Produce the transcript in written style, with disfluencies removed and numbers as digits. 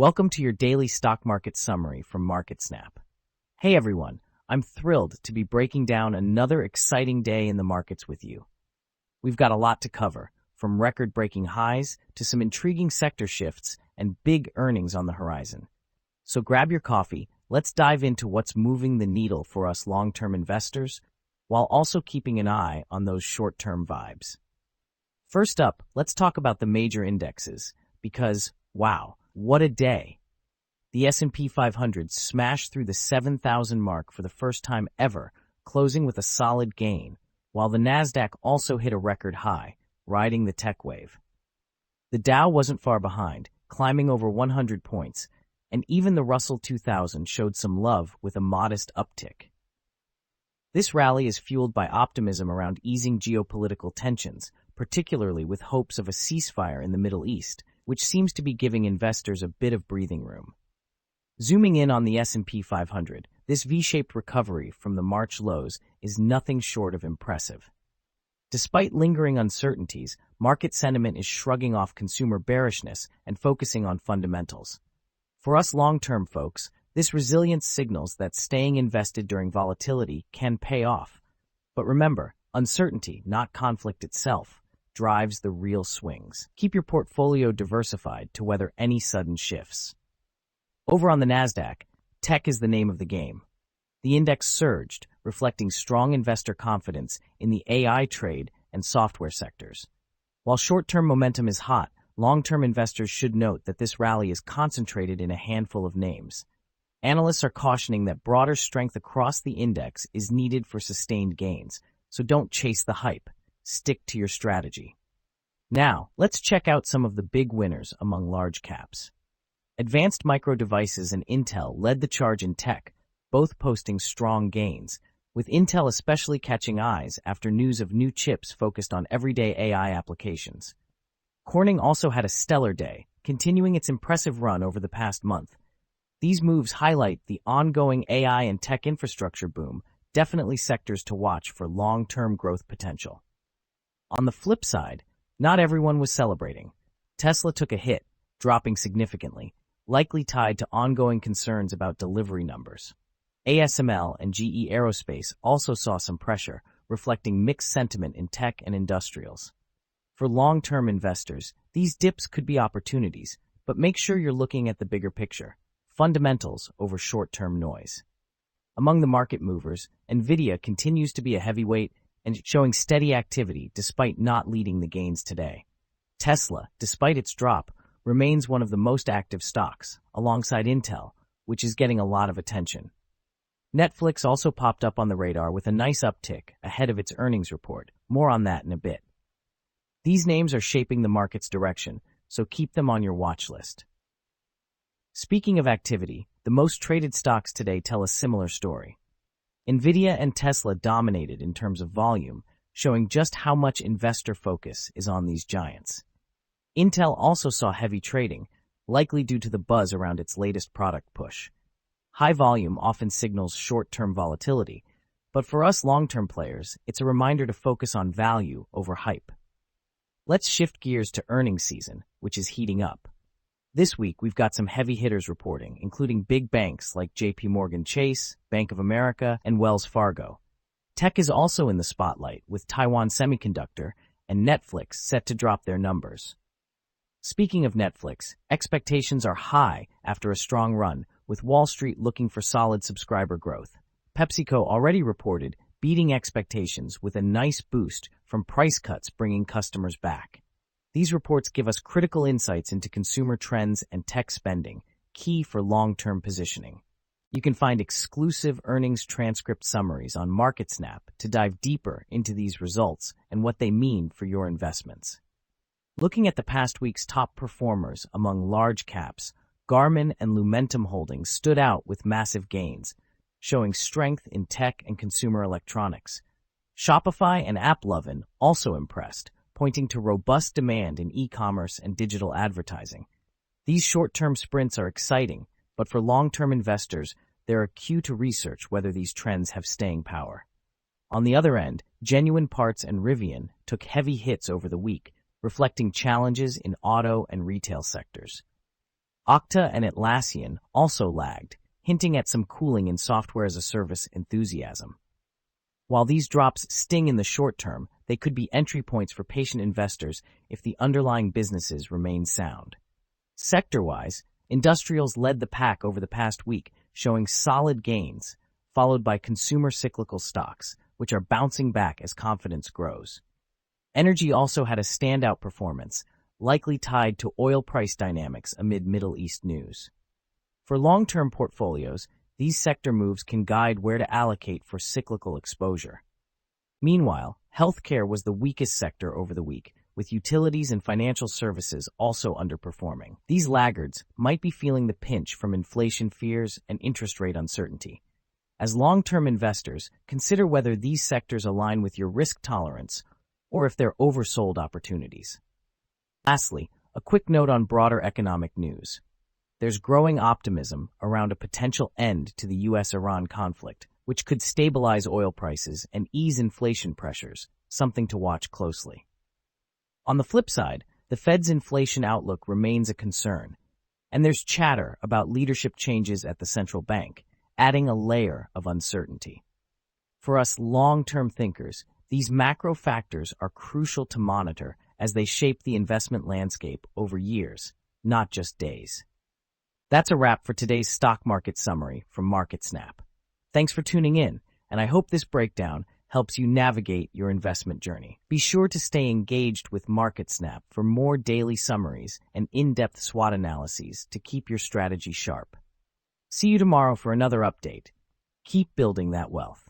Welcome to your daily stock market summary from MarketSnap. Hey everyone, I'm thrilled to be breaking down another exciting day in the markets with you. We've got a lot to cover, from record-breaking highs to some intriguing sector shifts and big earnings on the horizon. So grab your coffee, let's dive into what's moving the needle for us long-term investors, while also keeping an eye on those short-term vibes. First up, let's talk about the major indexes, because, wow, what a day! The S&P 500 smashed through the 7,000 mark for the first time ever, closing with a solid gain, while the Nasdaq also hit a record high, riding the tech wave. The Dow wasn't far behind, climbing over 100 points, and even the Russell 2000 showed some love with a modest uptick. This rally is fueled by optimism around easing geopolitical tensions, particularly with hopes of a ceasefire in the Middle East, which seems to be giving investors a bit of breathing room. Zooming in on the S&P 500, this V-shaped recovery from the March lows is nothing short of impressive. Despite lingering uncertainties, market sentiment is shrugging off consumer bearishness and focusing on fundamentals. For us long-term folks, this resilience signals that staying invested during volatility can pay off. But remember, uncertainty, not conflict itself, drives the real swings. Keep your portfolio diversified to weather any sudden shifts. Over on the Nasdaq, tech is the name of the game. The index surged, reflecting strong investor confidence in the AI trade and software sectors. While short-term momentum is hot, long-term investors should note that this rally is concentrated in a handful of names. Analysts are cautioning that broader strength across the index is needed for sustained gains, so don't chase the hype. Stick to your strategy. Now, let's check out some of the big winners among large caps. Advanced Micro Devices and Intel led the charge in tech, both posting strong gains, with Intel especially catching eyes after news of new chips focused on everyday AI applications. Corning also had a stellar day, continuing its impressive run over the past month. These moves highlight the ongoing AI and tech infrastructure boom, definitely sectors to watch for long-term growth potential. On the flip side, not everyone was celebrating. Tesla took a hit, dropping significantly, likely tied to ongoing concerns about delivery numbers. ASML and GE Aerospace also saw some pressure, reflecting mixed sentiment in tech and industrials. For long-term investors, these dips could be opportunities, but make sure you're looking at the bigger picture, fundamentals over short-term noise. Among the market movers, Nvidia continues to be a heavyweight and showing steady activity despite not leading the gains today. Tesla, despite its drop, remains one of the most active stocks, alongside Intel, which is getting a lot of attention. Netflix also popped up on the radar with a nice uptick ahead of its earnings report. More on that in a bit. These names are shaping the market's direction, so keep them on your watch list. Speaking of activity, the most traded stocks today tell a similar story. Nvidia and Tesla dominated in terms of volume, showing just how much investor focus is on these giants. Intel also saw heavy trading, likely due to the buzz around its latest product push. High volume often signals short-term volatility, but for us long-term players, it's a reminder to focus on value over hype. Let's shift gears to earnings season, which is heating up. This week, we've got some heavy hitters reporting, including big banks like JP Chase, Bank of America, and Wells Fargo. Tech is also in the spotlight, with Taiwan Semiconductor and Netflix set to drop their numbers. Speaking of Netflix, expectations are high after a strong run, with Wall Street looking for solid subscriber growth. PepsiCo already reported beating expectations with a nice boost from price cuts bringing customers back. These reports give us critical insights into consumer trends and tech spending, key for long-term positioning. You can find exclusive earnings transcript summaries on MarketSnap to dive deeper into these results and what they mean for your investments. Looking at the past week's top performers among large caps, Garmin and Lumentum Holdings stood out with massive gains, showing strength in tech and consumer electronics. Shopify and AppLovin also impressed, pointing to robust demand in e-commerce and digital advertising. These short-term sprints are exciting, but for long-term investors, they're a cue to research whether these trends have staying power. On the other end, Genuine Parts and Rivian took heavy hits over the week, reflecting challenges in auto and retail sectors. Okta and Atlassian also lagged, hinting at some cooling in software-as-a-service enthusiasm. While these drops sting in the short term, they could be entry points for patient investors if the underlying businesses remain sound. Sector-wise, industrials led the pack over the past week, showing solid gains, followed by consumer cyclical stocks, which are bouncing back as confidence grows. Energy also had a standout performance, likely tied to oil price dynamics amid Middle East news. For long-term portfolios, these sector moves can guide where to allocate for cyclical exposure. Meanwhile, healthcare was the weakest sector over the week, with utilities and financial services also underperforming. These laggards might be feeling the pinch from inflation fears and interest rate uncertainty. As long-term investors, consider whether these sectors align with your risk tolerance or if they're oversold opportunities. Lastly, a quick note on broader economic news. There's growing optimism around a potential end to the U.S.-Iran conflict, which could stabilize oil prices and ease inflation pressures, something to watch closely. On the flip side, the Fed's inflation outlook remains a concern, and there's chatter about leadership changes at the central bank, adding a layer of uncertainty. For us long-term thinkers, these macro factors are crucial to monitor as they shape the investment landscape over years, not just days. That's a wrap for today's stock market summary from MarketSnap. Thanks for tuning in, and I hope this breakdown helps you navigate your investment journey. Be sure to stay engaged with MarketSnap for more daily summaries and in-depth SWOT analyses to keep your strategy sharp. See you tomorrow for another update. Keep building that wealth.